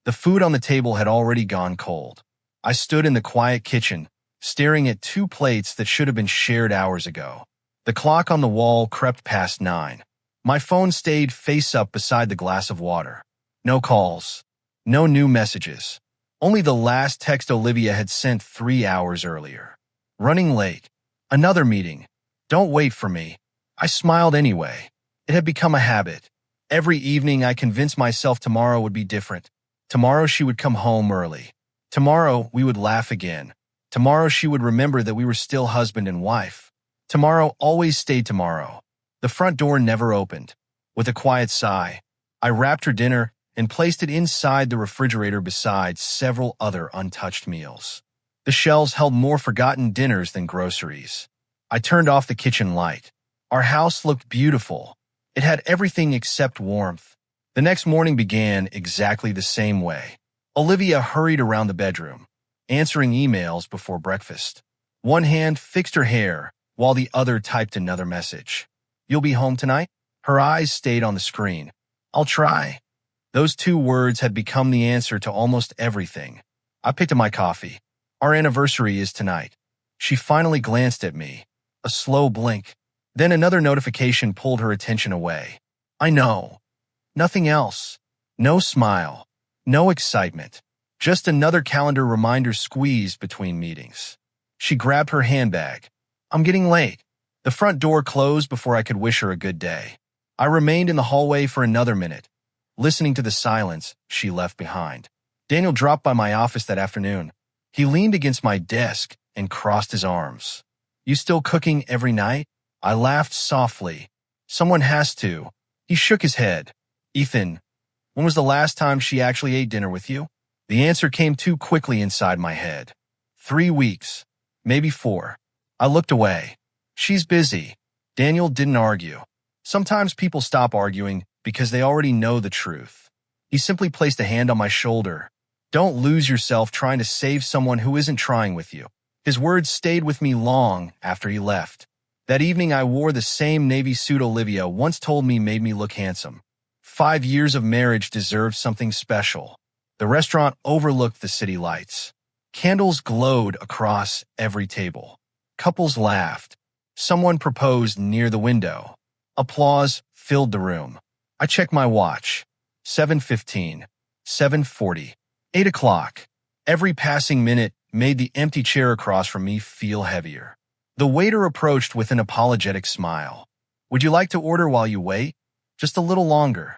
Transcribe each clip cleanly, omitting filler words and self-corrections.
The food on the table had already gone cold. I stood in the quiet kitchen, staring at 2 plates that should have been shared hours ago. The clock on the wall crept past 9. My phone stayed face up beside the glass of water. No calls. No new messages. Only the last text Olivia had sent 3 hours earlier. Running late. Another meeting. Don't wait for me. I smiled anyway. It had become a habit. Every evening I convinced myself tomorrow would be different. Tomorrow she would come home early. Tomorrow we would laugh again. Tomorrow she would remember that we were still husband and wife. Tomorrow always stayed tomorrow. The front door never opened. With a quiet sigh, I wrapped her dinner and placed it inside the refrigerator beside several other untouched meals. The shelves held more forgotten dinners than groceries. I turned off the kitchen light. Our house looked beautiful. It had everything except warmth. The next morning began exactly the same way. Olivia hurried around the bedroom, answering emails before breakfast. One hand fixed her hair, while the other typed another message. "You'll be home tonight?" Her eyes stayed on the screen. "I'll try." Those 2 words had become the answer to almost everything. I picked up my coffee. "Our anniversary is tonight." She finally glanced at me. A slow blink. Then another notification pulled her attention away. "I know." Nothing else. No smile. No excitement. Just another calendar reminder squeezed between meetings. She grabbed her handbag. "I'm getting late." The front door closed before I could wish her a good day. I remained in the hallway for another minute, listening to the silence she left behind. Daniel dropped by my office that afternoon. He leaned against my desk and crossed his arms. "You still cooking every night?" I laughed softly. "Someone has to." He shook his head. "Ethan, when was the last time she actually ate dinner with you?" The answer came too quickly inside my head. 3 weeks. Maybe 4. I looked away. "She's busy." Daniel didn't argue. Sometimes people stop arguing because they already know the truth. He simply placed a hand on my shoulder. "Don't lose yourself trying to save someone who isn't trying with you." His words stayed with me long after he left. That evening I wore the same navy suit Olivia once told me made me look handsome. 5 years of marriage deserved something special. The restaurant overlooked the city lights. Candles glowed across every table. Couples laughed. Someone proposed near the window. Applause filled the room. I checked my watch. 7:15, 7:40, 8 o'clock. Every passing minute made the empty chair across from me feel heavier. The waiter approached with an apologetic smile. "Would you like to order while you wait?" "Just a little longer."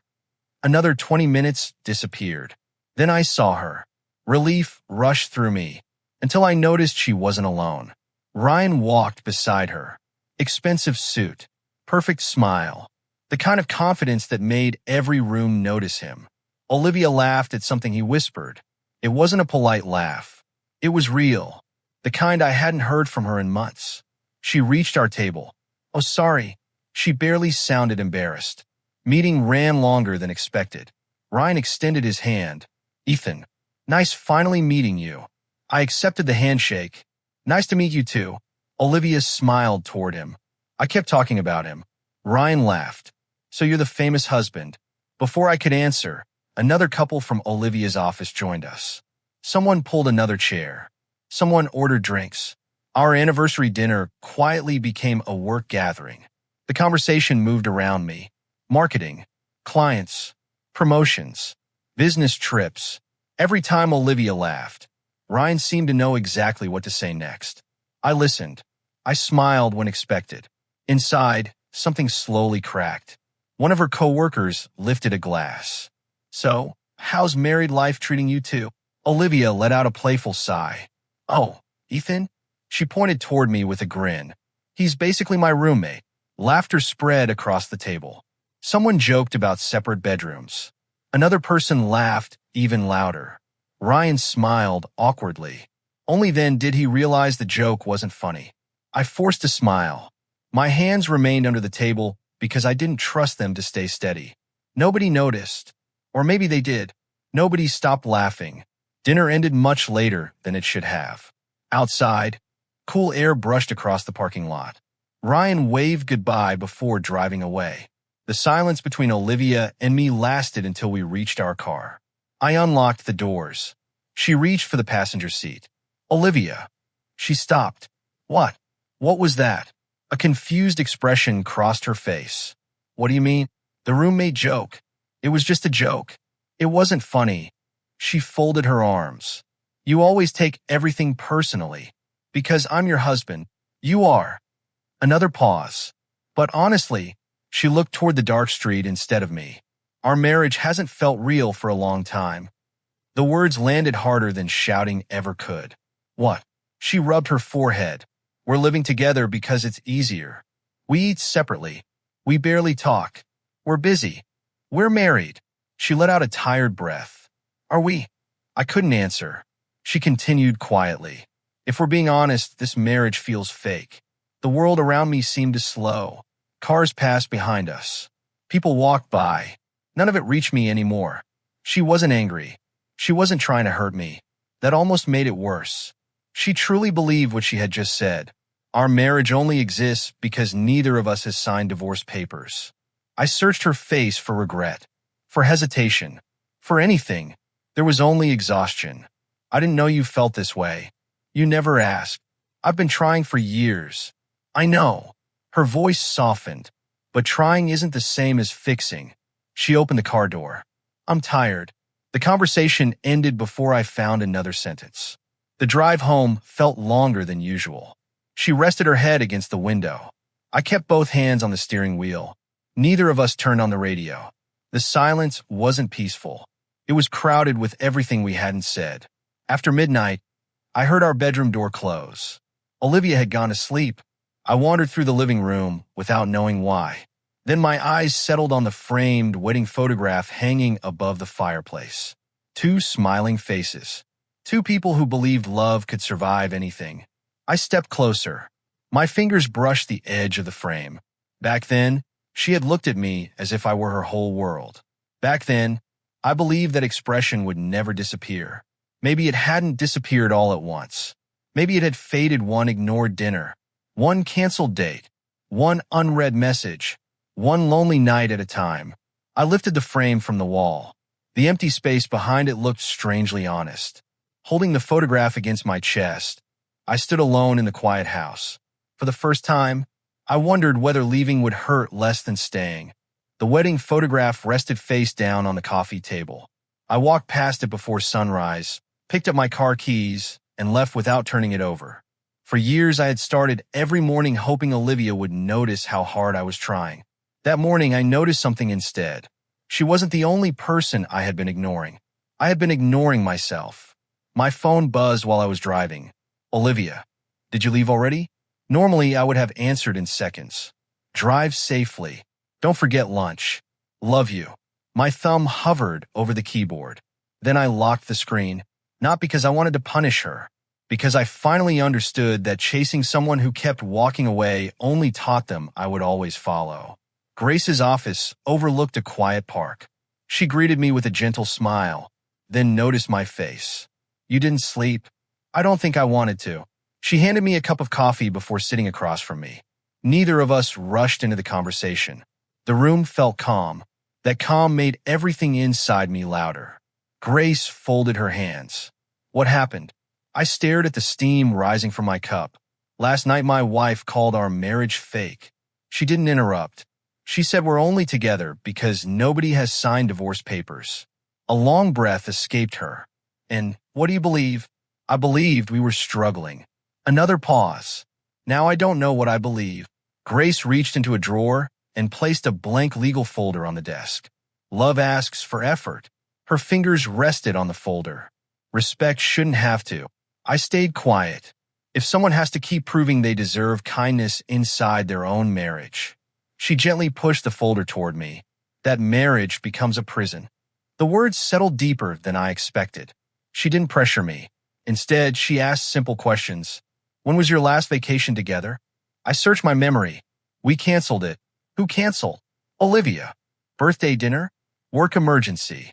Another 20 minutes disappeared. Then I saw her. Relief rushed through me until I noticed she wasn't alone. Ryan walked beside her. Expensive suit. Perfect smile. The kind of confidence that made every room notice him. Olivia laughed at something he whispered. It wasn't a polite laugh. It was real. The kind I hadn't heard from her in months. She reached our table. "Oh, sorry." She barely sounded embarrassed. Meeting ran longer than expected. Ryan extended his hand. "Ethan, nice finally meeting you." I accepted the handshake. "Nice to meet you too." Olivia smiled toward him. I kept talking about him. Ryan laughed. "So you're the famous husband." Before I could answer, another couple from Olivia's office joined us. Someone pulled another chair. Someone ordered drinks. Our anniversary dinner quietly became a work gathering. The conversation moved around me. Marketing, clients, promotions, business trips. Every time Olivia laughed, Ryan seemed to know exactly what to say next. I listened. I smiled when expected. Inside, something slowly cracked. One of her coworkers lifted a glass. "So, how's married life treating you too?" Olivia let out a playful sigh. "Oh, Ethan?" She pointed toward me with a grin. "He's basically my roommate." Laughter spread across the table. Someone joked about separate bedrooms. Another person laughed even louder. Ryan smiled awkwardly. Only then did he realize the joke wasn't funny. I forced a smile. My hands remained under the table because I didn't trust them to stay steady. Nobody noticed. Or maybe they did. Nobody stopped laughing. Dinner ended much later than it should have. Outside, cool air brushed across the parking lot. Ryan waved goodbye before driving away. The silence between Olivia and me lasted until we reached our car. I unlocked the doors. She reached for the passenger seat. Olivia. She stopped. What? What was that? A confused expression crossed her face. What do you mean? The roommate joke. It was just a joke. It wasn't funny. She folded her arms. You always take everything personally. Because I'm your husband. You are. Another pause. But honestly, she looked toward the dark street instead of me. Our marriage hasn't felt real for a long time. The words landed harder than shouting ever could. What? She rubbed her forehead. We're living together because it's easier. We eat separately. We barely talk. We're busy. We're married. She let out a tired breath. Are we? I couldn't answer. She continued quietly. If we're being honest, this marriage feels fake. The world around me seemed to slow. Cars passed behind us. People walked by. None of it reached me anymore. She wasn't angry. She wasn't trying to hurt me. That almost made it worse. She truly believed what she had just said. Our marriage only exists because neither of us has signed divorce papers. I searched her face for regret, for hesitation, for anything. There was only exhaustion. I didn't know you felt this way. You never asked. I've been trying for years. I know. Her voice softened, but trying isn't the same as fixing. She opened the car door. I'm tired. The conversation ended before I found another sentence. The drive home felt longer than usual. She rested her head against the window. I kept both hands on the steering wheel. Neither of us turned on the radio. The silence wasn't peaceful. It was crowded with everything we hadn't said. After midnight, I heard our bedroom door close. Olivia had gone to sleep. I wandered through the living room without knowing why. Then my eyes settled on the framed wedding photograph hanging above the fireplace. Two smiling faces. Two people who believed love could survive anything. I stepped closer. My fingers brushed the edge of the frame. Back then, she had looked at me as if I were her whole world. Back then, I believed that expression would never disappear. Maybe it hadn't disappeared all at once. Maybe it had faded one ignored dinner, one canceled date, one unread message, one lonely night at a time. I lifted the frame from the wall. The empty space behind it looked strangely honest. Holding the photograph against my chest, I stood alone in the quiet house. For the first time, I wondered whether leaving would hurt less than staying. The wedding photograph rested face down on the coffee table. I walked past it before sunrise, picked up my car keys, and left without turning it over. For years, I had started every morning hoping Olivia would notice how hard I was trying. That morning, I noticed something instead. She wasn't the only person I had been ignoring. I had been ignoring myself. My phone buzzed while I was driving. Olivia, did you leave already? Normally, I would have answered in seconds. Drive safely. Don't forget lunch. Love you. My thumb hovered over the keyboard. Then I locked the screen, not because I wanted to punish her, because I finally understood that chasing someone who kept walking away only taught them I would always follow. Grace's office overlooked a quiet park. She greeted me with a gentle smile, then noticed my face. You didn't sleep? I don't think I wanted to. She handed me a cup of coffee before sitting across from me. Neither of us rushed into the conversation. The room felt calm. That calm made everything inside me louder. Grace folded her hands. What happened? I stared at the steam rising from my cup. Last night my wife called our marriage fake. She didn't interrupt. She said we're only together because nobody has signed divorce papers. A long breath escaped her. And what do you believe? I believed we were struggling. Another pause. Now I don't know what I believe. Grace reached into a drawer and placed a blank legal folder on the desk. Love asks for effort. Her fingers rested on the folder. Respect shouldn't have to. I stayed quiet. If someone has to keep proving they deserve kindness inside their own marriage. She gently pushed the folder toward me. That marriage becomes a prison. The words settled deeper than I expected. She didn't pressure me. Instead, she asked simple questions. When was your last vacation together? I searched my memory. We canceled it. Who canceled? Olivia. Birthday dinner? Work emergency.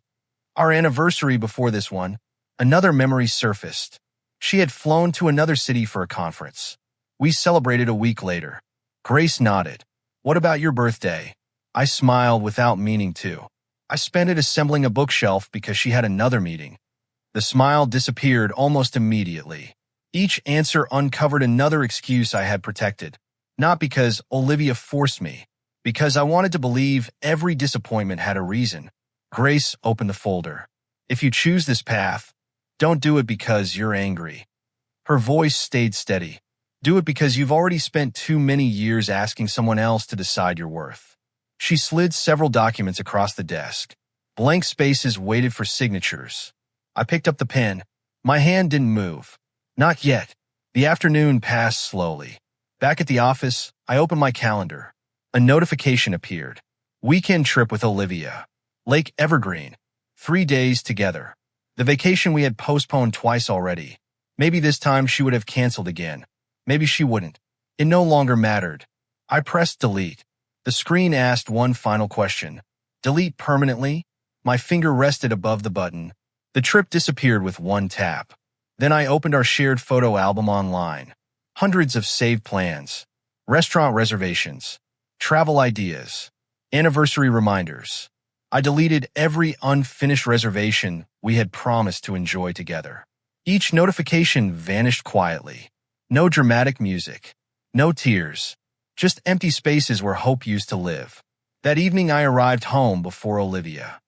Our anniversary before this one. Another memory surfaced. She had flown to another city for a conference. We celebrated a week later. Grace nodded. What about your birthday? I smiled without meaning to. I spent it assembling a bookshelf because she had another meeting. The smile disappeared almost immediately. Each answer uncovered another excuse I had protected. Not because Olivia forced me, because I wanted to believe every disappointment had a reason. Grace opened the folder. If you choose this path, don't do it because you're angry. Her voice stayed steady. Do it because you've already spent too many years asking someone else to decide your worth. She slid several documents across the desk. Blank spaces waited for signatures. I picked up the pen. My hand didn't move. Not yet. The afternoon passed slowly. Back at the office, I opened my calendar. A notification appeared. Weekend trip with Olivia. Lake Evergreen. 3 days together. The vacation we had postponed twice already. Maybe this time she would have canceled again. Maybe she wouldn't. It no longer mattered. I pressed delete. The screen asked one final question. Delete permanently? My finger rested above the button. The trip disappeared with one tap. Then I opened our shared photo album online. Hundreds of saved plans. Restaurant reservations. Travel ideas. Anniversary reminders. I deleted every unfinished reservation we had promised to enjoy together. Each notification vanished quietly. No dramatic music. No tears. Just empty spaces where hope used to live. That evening I arrived home before Olivia.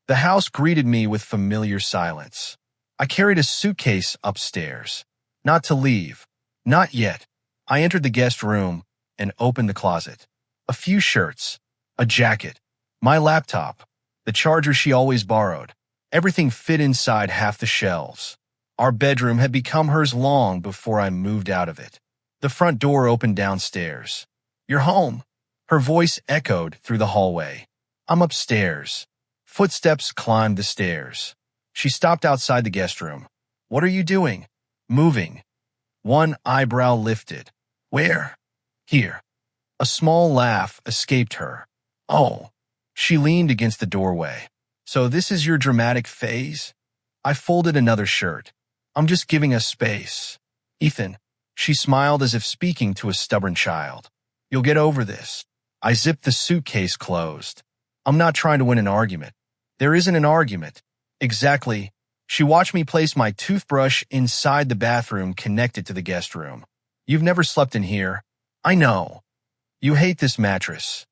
The house greeted me with familiar silence. I carried a suitcase upstairs. Not to leave. Not yet. I entered the guest room and opened the closet. A few shirts. A jacket. My laptop. The charger she always borrowed. Everything fit inside half the shelves. Our bedroom had become hers long before I moved out of it. The front door opened downstairs. You're home. Her voice echoed through the hallway. I'm upstairs. Footsteps climbed the stairs. She stopped outside the guest room. What are you doing? Moving. One eyebrow lifted. Where? Here. A small laugh escaped her. Oh. She leaned against the doorway. So this is your dramatic phase? I folded another shirt. I'm just giving us space. Ethan. She smiled as if speaking to a stubborn child. You'll get over this. I zipped the suitcase closed. I'm not trying to win an argument. There isn't an argument. Exactly. She watched me place my toothbrush inside the bathroom connected to the guest room. You've never slept in here. I know. You hate this mattress.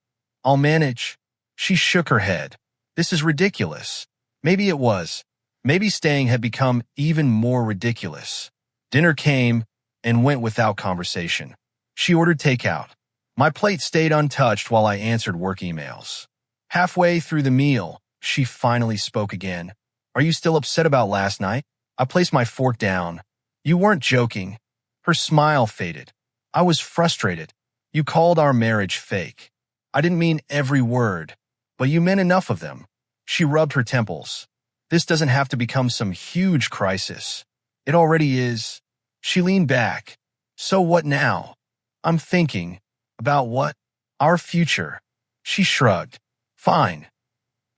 I'll manage. She shook her head. This is ridiculous. Maybe it was. Maybe staying had become even more ridiculous. Dinner came and went without conversation. She ordered takeout. My plate stayed untouched while I answered work emails. Halfway through the meal, she finally spoke again. Are you still upset about last night? I placed my fork down. You weren't joking. Her smile faded. I was frustrated. You called our marriage fake. I didn't mean every word, but you meant enough of them. She rubbed her temples. This doesn't have to become some huge crisis. It already is. She leaned back. So what now? I'm thinking. About what? Our future. She shrugged. Fine.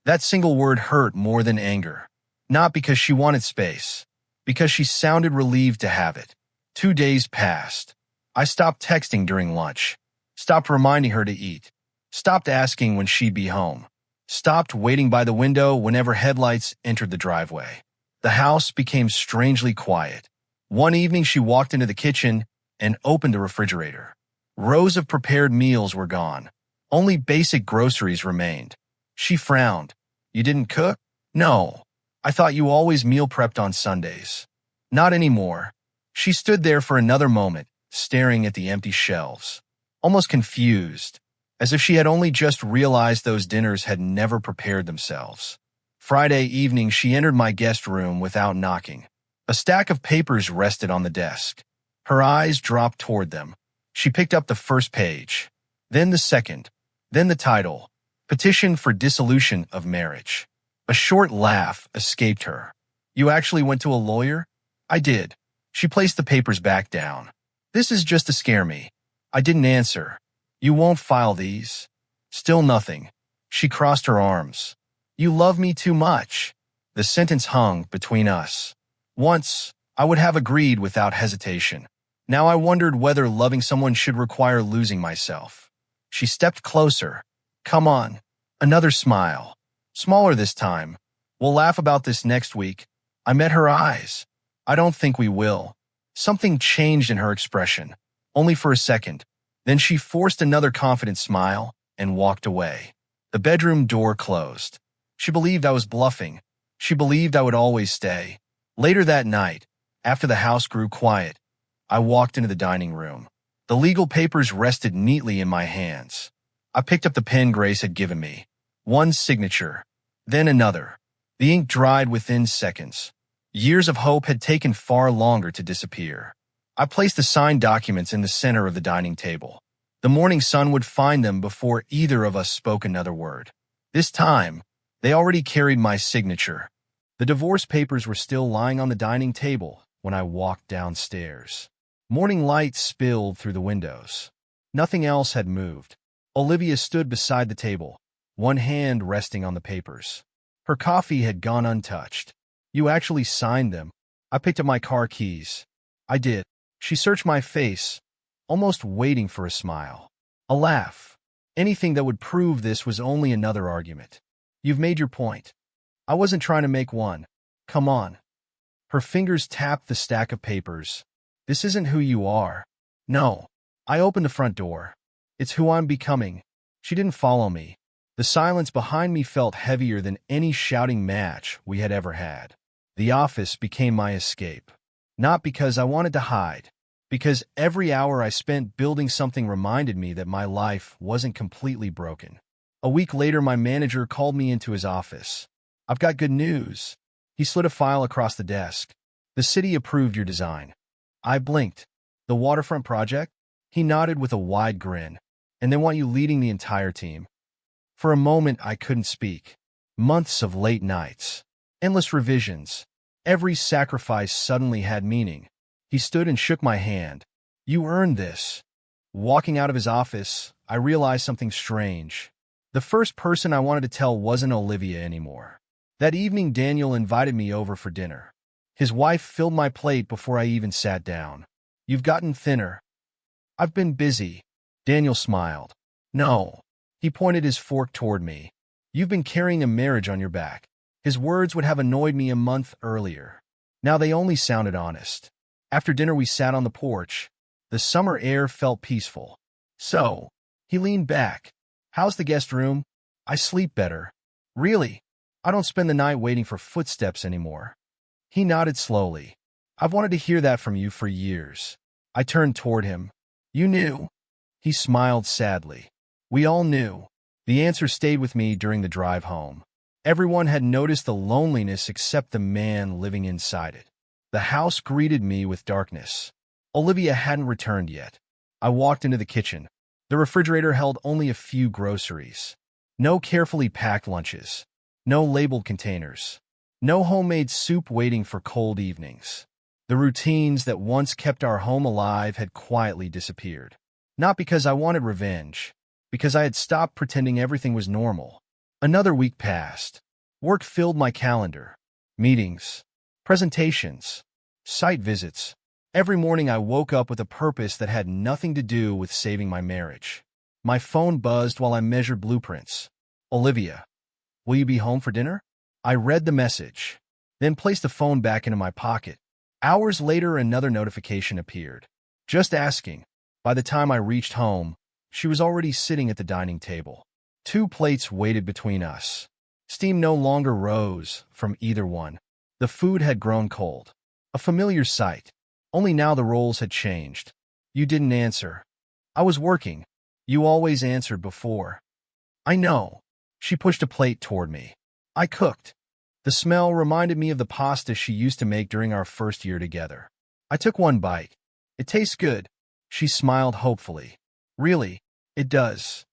That single word hurt more than anger. Not because she wanted space. Because she sounded relieved to have it. 2 days passed. I stopped texting during lunch. Stopped reminding her to eat. Stopped asking when she'd be home. Stopped waiting by the window whenever headlights entered the driveway. The house became strangely quiet. One evening she walked into the kitchen and opened the refrigerator. Rows of prepared meals were gone. Only basic groceries remained. She frowned. You didn't cook? No. I thought you always meal prepped on Sundays. Not anymore. She stood there for another moment, staring at the empty shelves. Almost confused, as if she had only just realized those dinners had never prepared themselves. Friday evening, she entered my guest room without knocking. A stack of papers rested on the desk. Her eyes dropped toward them. She picked up the first page, then the second, then the title, Petition for Dissolution of Marriage. A short laugh escaped her. You actually went to a lawyer? I did. She placed the papers back down. This is just to scare me. I didn't answer. You won't file these? Still nothing. She crossed her arms. You love me too much. The sentence hung between us. Once, I would have agreed without hesitation. Now I wondered whether loving someone should require losing myself. She stepped closer. Come on. Another smile. Smaller this time. We'll laugh about this next week. I met her eyes. I don't think we will. Something changed in her expression, only for a second. Then she forced another confident smile and walked away. The bedroom door closed. She believed I was bluffing. She believed I would always stay. Later that night, after the house grew quiet, I walked into the dining room. The legal papers rested neatly in my hands. I picked up the pen Grace had given me. One signature, then another. The ink dried within seconds. Years of hope had taken far longer to disappear. I placed the signed documents in the center of the dining table. The morning sun would find them before either of us spoke another word. This time, they already carried my signature. The divorce papers were still lying on the dining table when I walked downstairs. Morning light spilled through the windows. Nothing else had moved. Olivia stood beside the table, one hand resting on the papers. Her coffee had gone untouched. You actually signed them. I picked up my car keys. I did. She searched my face, almost waiting for a smile. A laugh. Anything that would prove this was only another argument. You've made your point. I wasn't trying to make one. Come on. Her fingers tapped the stack of papers. This isn't who you are. No. I opened the front door. It's who I'm becoming. She didn't follow me. The silence behind me felt heavier than any shouting match we had ever had. The office became my escape. Not because I wanted to hide, because every hour I spent building something reminded me that my life wasn't completely broken. A week later, my manager called me into his office. I've got good news. He slid a file across the desk. The city approved your design. I blinked. The waterfront project? He nodded with a wide grin. And they want you leading the entire team. For a moment, I couldn't speak. Months of late nights. Endless revisions. Every sacrifice suddenly had meaning. He stood and shook my hand. You earned this. Walking out of his office, I realized something strange. The first person I wanted to tell wasn't Olivia anymore. That evening, Daniel invited me over for dinner. His wife filled my plate before I even sat down. You've gotten thinner. I've been busy. Daniel smiled. No. He pointed his fork toward me. You've been carrying a marriage on your back. His words would have annoyed me a month earlier. Now they only sounded honest. After dinner, we sat on the porch. The summer air felt peaceful. So, he leaned back. How's the guest room? I sleep better. Really? I don't spend the night waiting for footsteps anymore. He nodded slowly. I've wanted to hear that from you for years. I turned toward him. You knew. He smiled sadly. We all knew. The answer stayed with me during the drive home. Everyone had noticed the loneliness except the man living inside it. The house greeted me with darkness. Olivia hadn't returned yet. I walked into the kitchen. The refrigerator held only a few groceries. No carefully packed lunches. No labeled containers. No homemade soup waiting for cold evenings. The routines that once kept our home alive had quietly disappeared. Not because I wanted revenge, because I had stopped pretending everything was normal. Another week passed. Work filled my calendar. Meetings, presentations, site visits. Every morning I woke up with a purpose that had nothing to do with saving my marriage. My phone buzzed while I measured blueprints. Olivia, will you be home for dinner? I read the message, then placed the phone back into my pocket. Hours later, another notification appeared. Just asking. By the time I reached home, she was already sitting at the dining table. 2 plates waited between us. Steam no longer rose from either one. The food had grown cold. A familiar sight. Only now the roles had changed. You didn't answer. I was working. You always answered before. I know. She pushed a plate toward me. I cooked. The smell reminded me of the pasta she used to make during our first year together. I took one bite. It tastes good. She smiled hopefully. Really, it does.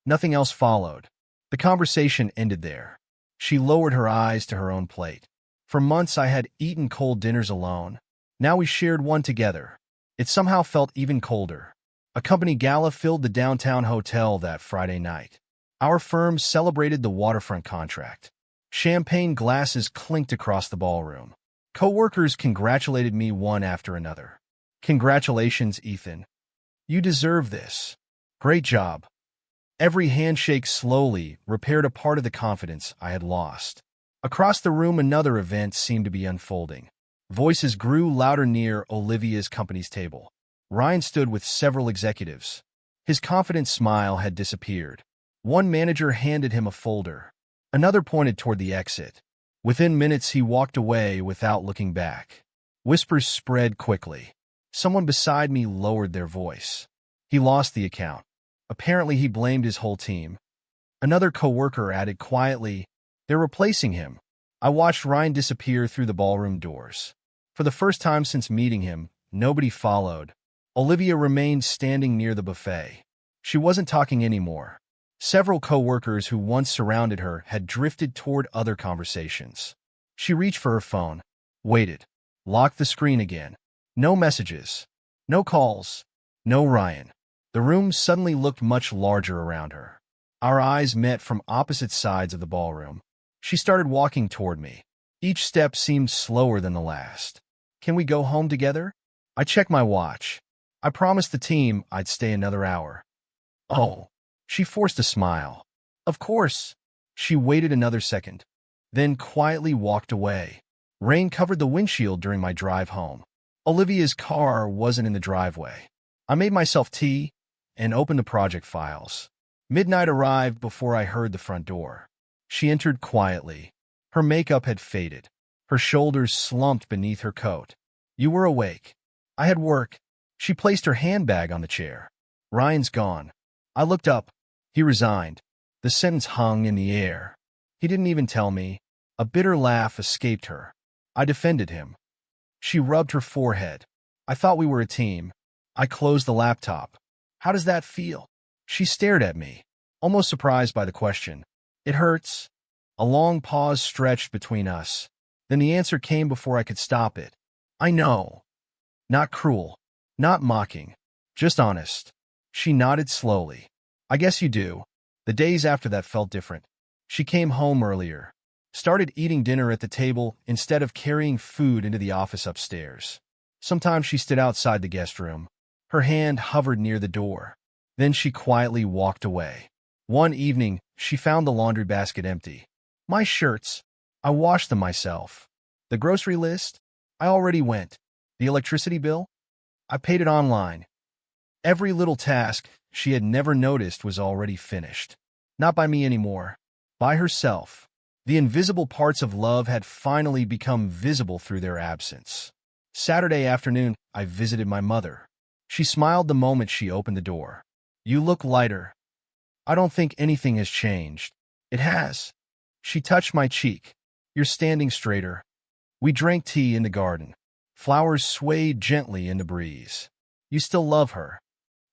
Nothing else followed. The conversation ended there. She lowered her eyes to her own plate. For months I had eaten cold dinners alone. Now we shared one together. It somehow felt even colder. A company gala filled the downtown hotel that Friday night. Our firm celebrated the waterfront contract. Champagne glasses clinked across the ballroom. Co-workers congratulated me one after another. Congratulations, Ethan. You deserve this. Great job. Every handshake slowly repaired a part of the confidence I had lost. Across the room, another event seemed to be unfolding. Voices grew louder near Olivia's company's table. Ryan stood with several executives. His confident smile had disappeared. One manager handed him a folder. Another pointed toward the exit. Within minutes, he walked away without looking back. Whispers spread quickly. Someone beside me lowered their voice. He lost the account. Apparently, he blamed his whole team. Another coworker added quietly, "They're replacing him." I watched Ryan disappear through the ballroom doors. For the first time since meeting him, nobody followed. Olivia remained standing near the buffet. She wasn't talking anymore. Several coworkers who once surrounded her had drifted toward other conversations. She reached for her phone, waited, locked the screen again. No messages, no calls, no Ryan. The room suddenly looked much larger around her. Our eyes met from opposite sides of the ballroom. She started walking toward me. Each step seemed slower than the last. "Can we go home together?" I checked my watch. I promised the team I'd stay another hour. "Oh." She forced a smile. "Of course." She waited another second, then quietly walked away. Rain covered the windshield during my drive home. Olivia's car wasn't in the driveway. I made myself tea and opened the project files. Midnight arrived before I heard the front door. She entered quietly. Her makeup had faded. Her shoulders slumped beneath her coat. "You were awake." "I had work." She placed her handbag on the chair. "Ryan's gone." I looked up. He resigned. The sentence hung in the air. He didn't even tell me. A bitter laugh escaped her. I defended him. She rubbed her forehead. "I thought we were a team." I closed the laptop. "How does that feel?" She stared at me, almost surprised by the question. "It hurts." A long pause stretched between us. Then the answer came before I could stop it. "I know." Not cruel, not mocking, just honest. She nodded slowly. "I guess you do." The days after that felt different. She came home earlier, started eating dinner at the table instead of carrying food into the office upstairs. Sometimes she stood outside the guest room. Her hand hovered near the door. Then she quietly walked away. One evening, she found the laundry basket empty. My shirts, I washed them myself. The grocery list, I already went. The electricity bill, I paid it online. Every little task she had never noticed was already finished. Not by me anymore, by herself. The invisible parts of love had finally become visible through their absence. Saturday afternoon, I visited my mother. She smiled the moment she opened the door. "You look lighter." "I don't think anything has changed." "It has." She touched my cheek. "You're standing straighter." We drank tea in the garden. Flowers swayed gently in the breeze. "You still love her?"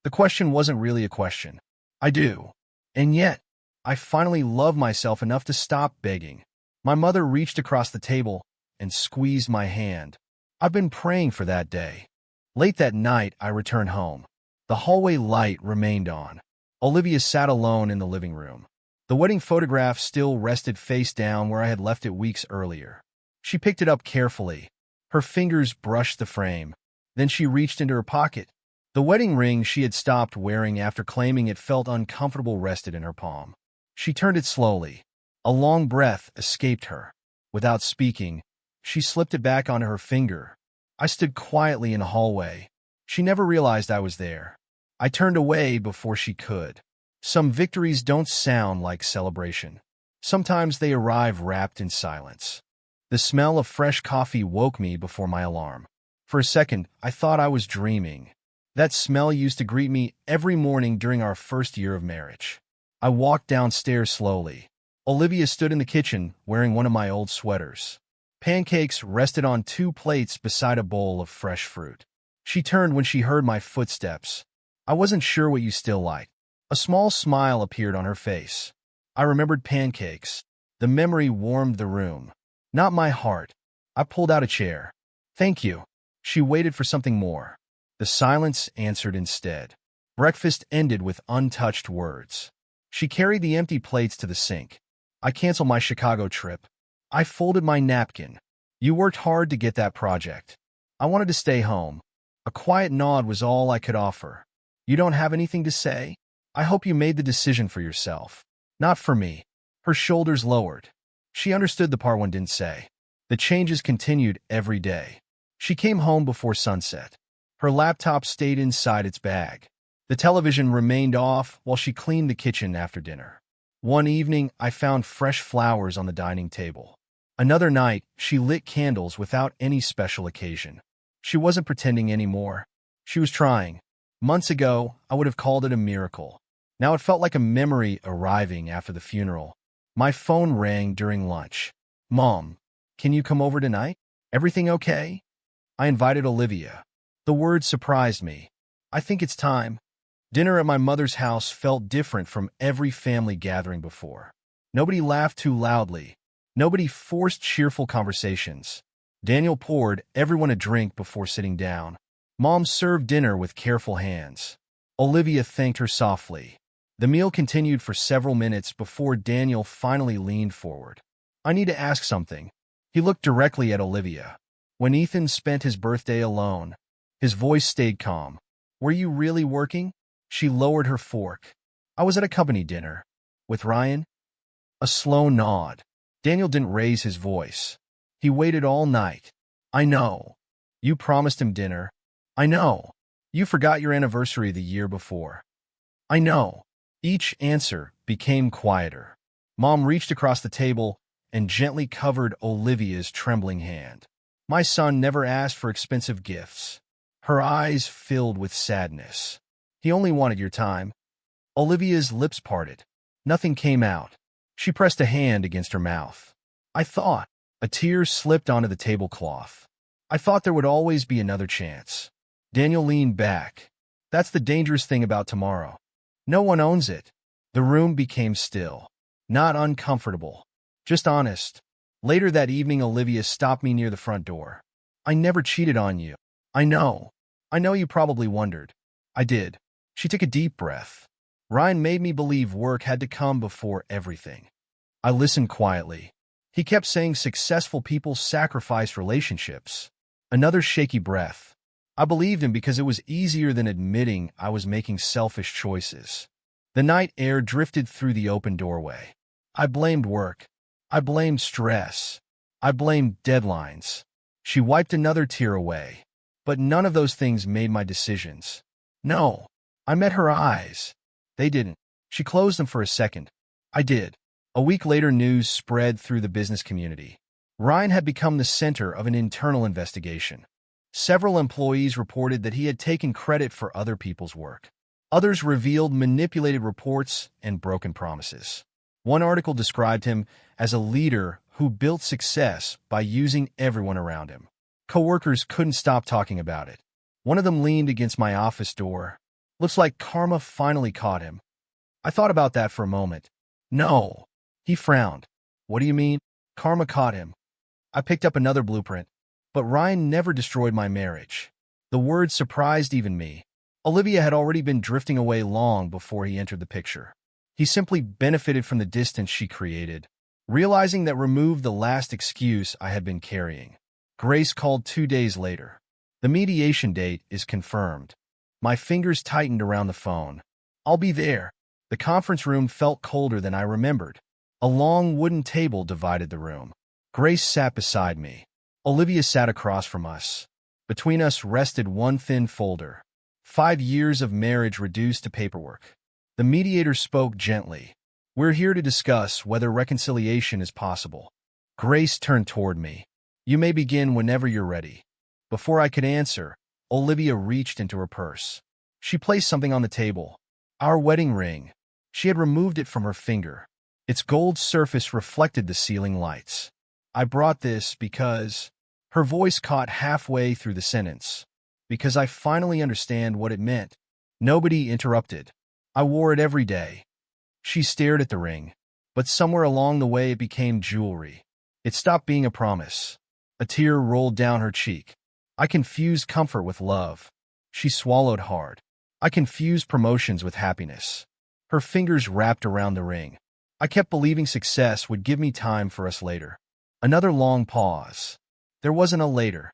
The question wasn't really a question. I do. And yet, I finally love myself enough to stop begging. My mother reached across the table and squeezed my hand. I've been praying for that day. Late that night, I returned home. The hallway light remained on. Olivia sat alone in the living room. The wedding photograph still rested face down where I had left it weeks earlier. She picked it up carefully. Her fingers brushed the frame. Then she reached into her pocket. The wedding ring she had stopped wearing after claiming it felt uncomfortable rested in her palm. She turned it slowly. A long breath escaped her. Without speaking, she slipped it back onto her finger. I stood quietly in the hallway. She never realized I was there. I turned away before she could. Some victories don't sound like celebration. Sometimes they arrive wrapped in silence. The smell of fresh coffee woke me before my alarm. For a second, I thought I was dreaming. That smell used to greet me every morning during our first year of marriage. I walked downstairs slowly. Olivia stood in the kitchen wearing one of my old sweaters. Pancakes rested on 2 plates beside a bowl of fresh fruit. She turned when she heard my footsteps. "I wasn't sure what you still liked." A small smile appeared on her face. I remembered pancakes. The memory warmed the room. Not my heart. I pulled out a chair. "Thank you." She waited for something more. The silence answered instead. Breakfast ended with untouched words. She carried the empty plates to the sink. I canceled my Chicago trip. I folded my napkin. "You worked hard to get that project." I wanted to stay home. A quiet nod was all I could offer. "You don't have anything to say?" I hope you made the decision for yourself. Not for me. Her shoulders lowered. She understood the part one didn't say. The changes continued every day. She came home before sunset. Her laptop stayed inside its bag. The television remained off while she cleaned the kitchen after dinner. One evening, I found fresh flowers on the dining table. Another night, she lit candles without any special occasion. She wasn't pretending anymore. She was trying. Months ago, I would have called it a miracle. Now it felt like a memory arriving after the funeral. My phone rang during lunch. Mom, can you come over tonight? Everything okay? I invited Olivia. The word surprised me. I think it's time. Dinner at my mother's house felt different from every family gathering before. Nobody laughed too loudly. Nobody forced cheerful conversations. Daniel poured everyone a drink before sitting down. Mom served dinner with careful hands. Olivia thanked her softly. The meal continued for several minutes before Daniel finally leaned forward. I need to ask something. He looked directly at Olivia. When Ethan spent his birthday alone, his voice stayed calm. Were you really working? She lowered her fork. I was at a company dinner. With Ryan? A slow nod. Daniel didn't raise his voice. He waited all night. I know. You promised him dinner. I know. You forgot your anniversary the year before. I know. Each answer became quieter. Mom reached across the table and gently covered Olivia's trembling hand. My son never asked for expensive gifts. Her eyes filled with sadness. He only wanted your time. Olivia's lips parted. Nothing came out. She pressed a hand against her mouth. I thought. A tear slipped onto the tablecloth. I thought there would always be another chance. Daniel leaned back. That's the dangerous thing about tomorrow. No one owns it. The room became still. Not uncomfortable. Just honest. Later that evening, Olivia stopped me near the front door. I never cheated on you. I know. I know you probably wondered. I did. She took a deep breath. Ryan made me believe work had to come before everything. I listened quietly. He kept saying successful people sacrifice relationships. Another shaky breath. I believed him because it was easier than admitting I was making selfish choices. The night air drifted through the open doorway. I blamed work. I blamed stress. I blamed deadlines. She wiped another tear away. But none of those things made my decisions. No. I met her eyes. They didn't. She closed them for a second. I did. A week later, news spread through the business community. Ryan had become the center of an internal investigation. Several employees reported that he had taken credit for other people's work. Others revealed manipulated reports and broken promises. One article described him as a leader who built success by using everyone around him. Coworkers couldn't stop talking about it. One of them leaned against my office door. Looks like karma finally caught him. I thought about that for a moment. No. He frowned. What do you mean? Karma caught him. I picked up another blueprint. But Ryan never destroyed my marriage. The word surprised even me. Olivia had already been drifting away long before he entered the picture. He simply benefited from the distance she created. Realizing that removed the last excuse I had been carrying. Grace called 2 days later. The mediation date is confirmed. My fingers tightened around the phone. I'll be there. The conference room felt colder than I remembered. A long wooden table divided the room. Grace sat beside me. Olivia sat across from us. Between us rested one thin folder. 5 years of marriage reduced to paperwork. The mediator spoke gently. We're here to discuss whether reconciliation is possible. Grace turned toward me. You may begin whenever you're ready. Before I could answer, Olivia reached into her purse. She placed something on the table. Our wedding ring. She had removed it from her finger. Its gold surface reflected the ceiling lights. I brought this because... Her voice caught halfway through the sentence. Because I finally understand what it meant. Nobody interrupted. I wore it every day. She stared at the ring. But somewhere along the way it became jewelry. It stopped being a promise. A tear rolled down her cheek. I confused comfort with love. She swallowed hard. I confused promotions with happiness. Her fingers wrapped around the ring. I kept believing success would give me time for us later. Another long pause. There wasn't a later.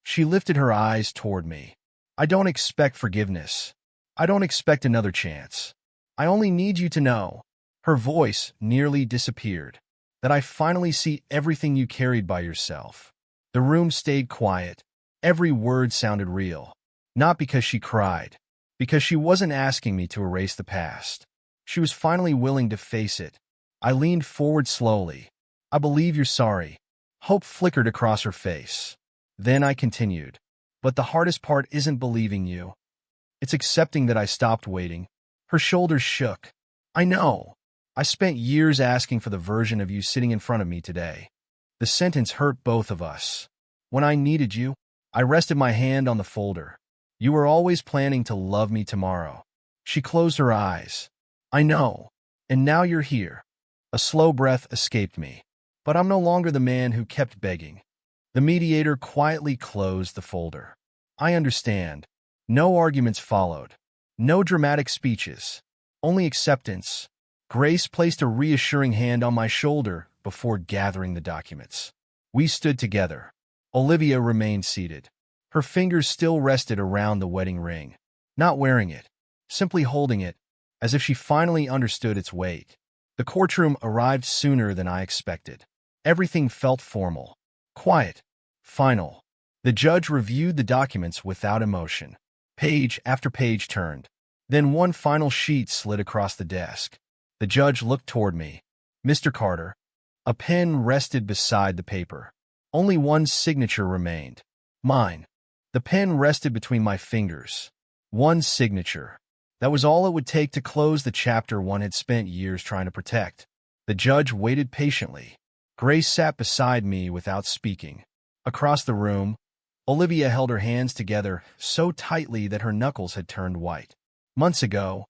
She lifted her eyes toward me. I don't expect forgiveness. I don't expect another chance. I only need you to know." Her voice nearly disappeared. "That I finally see everything you carried by yourself." The room stayed quiet. Every word sounded real. Not because she cried, because she wasn't asking me to erase the past. She was finally willing to face it. I leaned forward slowly. "I believe you're sorry." Hope flickered across her face. Then I continued. "But the hardest part isn't believing you. It's accepting that I stopped waiting." Her shoulders shook. "I know. I spent years asking for the version of you sitting in front of me today." The sentence hurt both of us. "When I needed you, I rested my hand on the folder. You were always planning to love me tomorrow." She closed her eyes. "I know. And now you're here." A slow breath escaped me. But I'm no longer the man who kept begging. The mediator quietly closed the folder. "I understand." No arguments followed. No dramatic speeches. Only acceptance. Grace placed a reassuring hand on my shoulder before gathering the documents. We stood together. Olivia remained seated. Her fingers still rested around the wedding ring. Not wearing it. Simply holding it, as if she finally understood its weight. The courtroom arrived sooner than I expected. Everything felt formal. Quiet. Final. The judge reviewed the documents without emotion. Page after page turned. Then one final sheet slid across the desk. The judge looked toward me. "Mr. Carter." A pen rested beside the paper. Only one signature remained. Mine. The pen rested between my fingers. One signature. That was all it would take to close the chapter one had spent years trying to protect. The judge waited patiently. Grace sat beside me without speaking. Across the room, Olivia held her hands together so tightly that her knuckles had turned white. Months ago,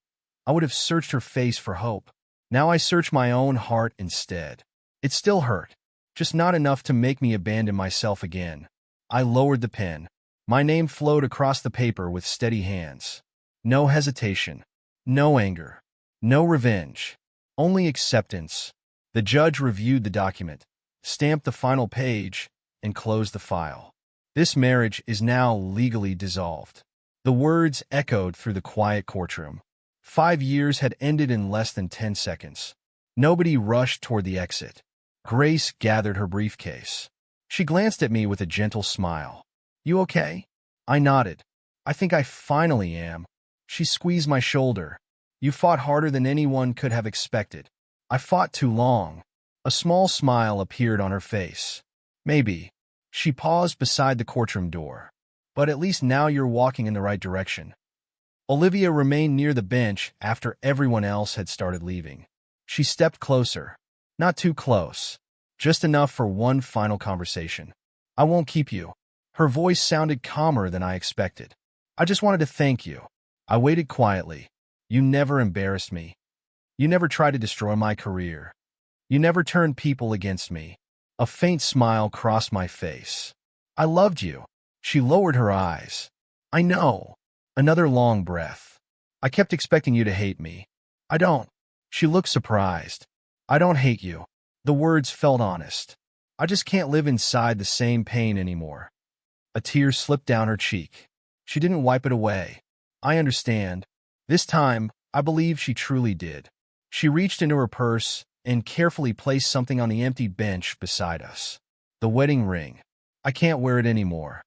I would have searched her face for hope. Now I search my own heart instead. It still hurt, just not enough to make me abandon myself again. I lowered the pen. My name flowed across the paper with steady hands. No hesitation. No anger. No revenge. Only acceptance. The judge reviewed the document, stamped the final page, and closed the file. "This marriage is now legally dissolved." The words echoed through the quiet courtroom. 5 years had ended in less than 10 seconds. Nobody rushed toward the exit. Grace gathered her briefcase. She glanced at me with a gentle smile. "You okay?" I nodded. "I think I finally am." She squeezed my shoulder. "You fought harder than anyone could have expected." "I fought too long." A small smile appeared on her face. "Maybe." She paused beside the courtroom door. "But at least now you're walking in the right direction." Olivia remained near the bench after everyone else had started leaving. She stepped closer. Not too close. Just enough for one final conversation. "I won't keep you." Her voice sounded calmer than I expected. "I just wanted to thank you." I waited quietly. "You never embarrassed me. You never tried to destroy my career. You never turned people against me." A faint smile crossed my face. "I loved you." She lowered her eyes. "I know." Another long breath. "I kept expecting you to hate me." "I don't." She looked surprised. "I don't hate you." The words felt honest. "I just can't live inside the same pain anymore." A tear slipped down her cheek. She didn't wipe it away. "I understand." This time, I believe she truly did. She reached into her purse and carefully placed something on the empty bench beside us. The wedding ring. "I can't wear it anymore."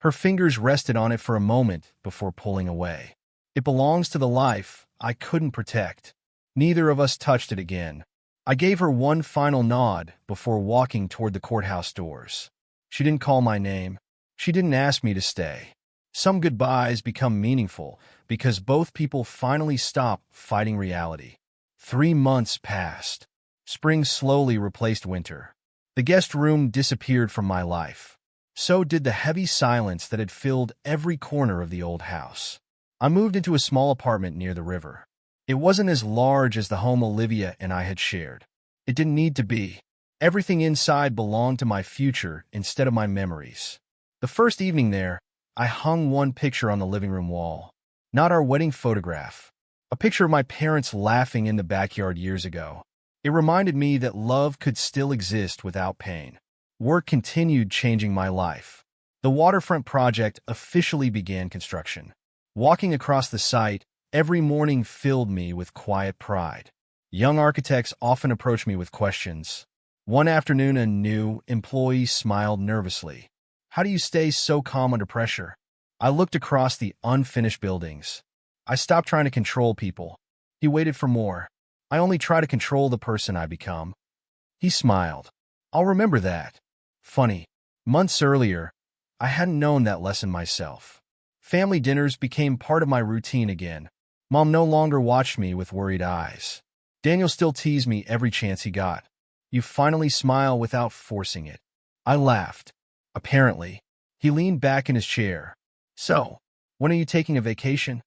Her fingers rested on it for a moment before pulling away. "It belongs to the life I couldn't protect." Neither of us touched it again. I gave her one final nod before walking toward the courthouse doors. She didn't call my name. She didn't ask me to stay. Some goodbyes become meaningful because both people finally stop fighting reality. 3 months passed. Spring slowly replaced winter. The guest room disappeared from my life. So did the heavy silence that had filled every corner of the old house. I moved into a small apartment near the river. It wasn't as large as the home Olivia and I had shared. It didn't need to be. Everything inside belonged to my future instead of my memories. The first evening there, I hung one picture on the living room wall. Not our wedding photograph. A picture of my parents laughing in the backyard years ago. It reminded me that love could still exist without pain. Work continued changing my life. The waterfront project officially began construction. Walking across the site, Every morning filled me with quiet pride. Young architects often approach me with questions. One afternoon, a new employee smiled nervously. "How do you stay so calm under pressure?" I looked across the unfinished buildings. I stopped trying to control people. He waited for more. "I only try to control the person I become." He smiled. "I'll remember that." Funny. Months earlier, I hadn't known that lesson myself. Family dinners became part of my routine again. Mom no longer watched me with worried eyes. Daniel still teased me every chance he got. "You finally smile without forcing it." I laughed. Apparently, he leaned back in his chair. "So, when are you taking a vacation?"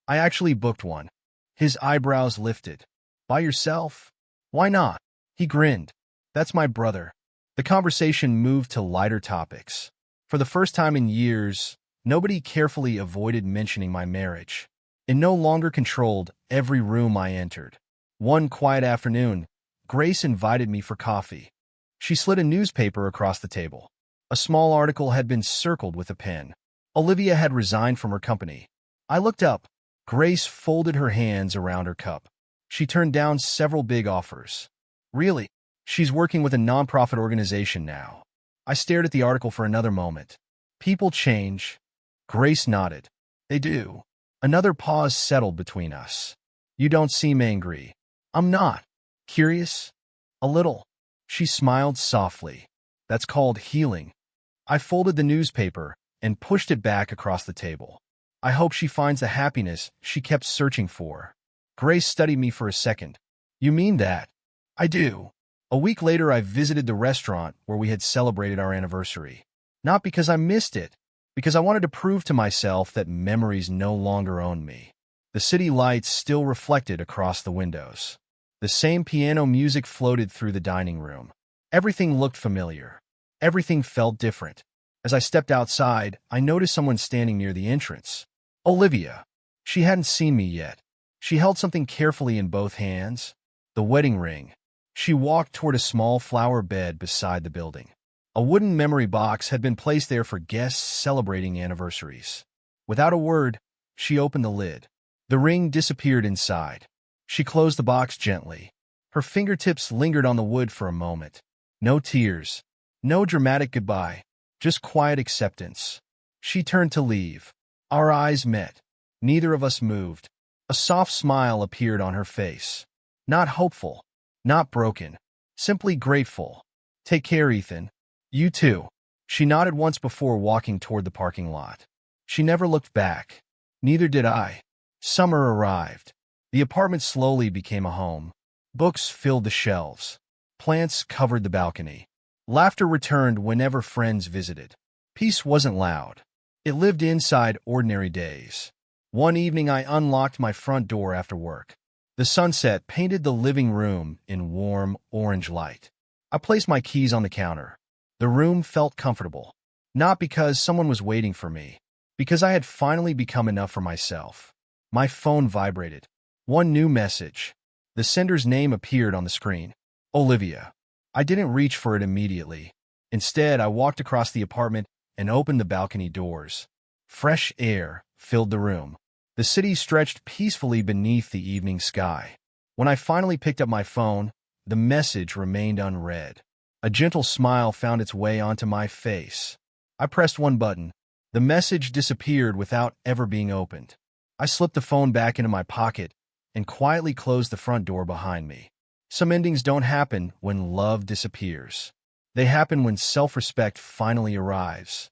I actually booked one. His eyebrows lifted. "By yourself?" "Why not?" He grinned. "That's my brother." The conversation moved to lighter topics. For the first time in years, nobody carefully avoided mentioning my marriage. It no longer controlled every room I entered. One quiet afternoon, Grace invited me for coffee. She slid a newspaper across the table. A small article had been circled with a pen. Olivia had resigned from her company. I looked up. Grace folded her hands around her cup. She turned down several big offers. "Really? She's working with a nonprofit organization now." I stared at the article for another moment. "People change." Grace nodded. "They do." Another pause settled between us. "You don't seem angry." "I'm not." "Curious?" "A little." She smiled softly. "That's called healing." I folded the newspaper and pushed it back across the table. "I hope she finds the happiness she kept searching for." Grace studied me for a second. "You mean that?" "I do." A week later, I visited the restaurant where we had celebrated our anniversary. Not because I missed it, because I wanted to prove to myself that memories no longer owned me. The city lights still reflected across the windows. The same piano music floated through the dining room. Everything looked familiar. Everything felt different. As I stepped outside, I noticed someone standing near the entrance. Olivia. She hadn't seen me yet. She held something carefully in both hands. The wedding ring. She walked toward a small flower bed beside the building. A wooden memory box had been placed there for guests celebrating anniversaries. Without a word, she opened the lid. The ring disappeared inside. She closed the box gently. Her fingertips lingered on the wood for a moment. No tears. No dramatic goodbye. Just quiet acceptance. She turned to leave. Our eyes met. Neither of us moved. A soft smile appeared on her face. Not hopeful. Not broken. Simply grateful. "Take care, Ethan." "You too." She nodded once before walking toward the parking lot. She never looked back. Neither did I. Summer arrived. The apartment slowly became a home. Books filled the shelves. Plants covered the balcony. Laughter returned whenever friends visited. Peace wasn't loud. It lived inside ordinary days. One evening, I unlocked my front door after work. The sunset painted the living room in warm orange light. I placed my keys on the counter. The room felt comfortable. Not because someone was waiting for me, because I had finally become enough for myself. My phone vibrated. One new message. The sender's name appeared on the screen. Olivia. I didn't reach for it immediately. Instead, I walked across the apartment and opened the balcony doors. Fresh air filled the room. The city stretched peacefully beneath the evening sky. When I finally picked up my phone, the message remained unread. A gentle smile found its way onto my face. I pressed one button. The message disappeared without ever being opened. I slipped the phone back into my pocket and quietly closed the front door behind me. Some endings don't happen when love disappears. They happen when self-respect finally arrives.